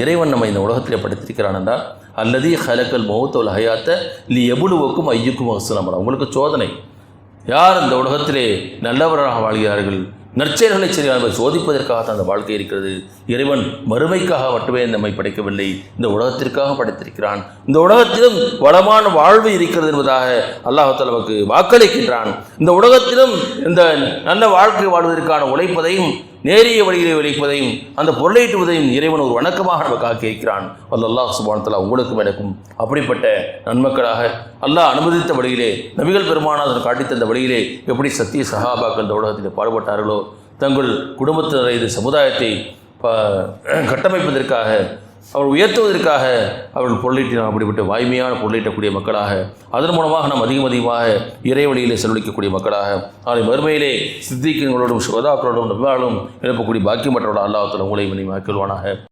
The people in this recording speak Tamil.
இறைவன் நம்ம இந்த உலகத்தில் படைத்திருக்கிறான் என்றால் அல்லது ஹலக்கல் மௌத்தல் ஹயாத்த லி எபுலுவக்கும் ஐயுக்கும் அஸ்லாம், உங்களுக்கு சோதனை. யார் இந்த உலகத்திலே நல்லவராக வாழ்கிறார்கள், நற்செயல்களை செய்கிறார்கள், சோதிப்பதற்காக அந்த வாழ்க்கை இருக்கிறது. இறைவன் மறுமைக்காக மட்டுமே நம்மை படைக்கவில்லை, இந்த உலகத்திற்காக படைத்திருக்கிறான். இந்த உலகத்திலும் வளமான வாழ்வு இருக்கிறது என்பதாக அல்லாஹ் நமக்கு வாக்களிக்கின்றான். இந்த உலகத்திலும் இந்த நல்ல வாழ்க்கை வாழ்வதற்கான உழைப்பதையும் நேரிய வழியிலே உழைப்பதையும் அந்த பொருளீட்டுவதையும் இறைவன் ஒரு வணக்கமாக நமக்கு ஆக்கியிருக்கிறான். அல்லாஹ் சுப்ஹானஹு வ தஆலா உங்களுக்கும் எனக்கும் அப்படிப்பட்ட நன்மக்களாக அல்லாஹ் அனுமதித்த வழியிலே, நபிகள் பெருமானார் காட்டித்தந்த வழியிலே எப்படி சத்திய சஹாபாக்கள் இந்த உலகத்தில் பாடுபட்டார்களோ, தங்கள் குடும்பத்தினரை இது சமுதாயத்தை கட்டமைப்பதற்காக அவர்கள் உயர்த்துவதற்காக அவர்கள் பொருளீட்டினால் அப்படிப்பட்ட வாய்மையான பொருளீட்டக்கூடிய மக்களாக, அதன் மூலமாக நாம் அதிகமாக இறைவழியிலே செலவழிக்கக்கூடிய மக்களாக, அதை மறுமையிலே சித்திகங்களோடும் சுகதாக்களோடும் நபிமார்களும் எழுப்பக்கூடிய பாக்கியமற்றவர்கள் அல்லாஹ் தஆலா உங்களை மணிமாக்கிடுவானாக.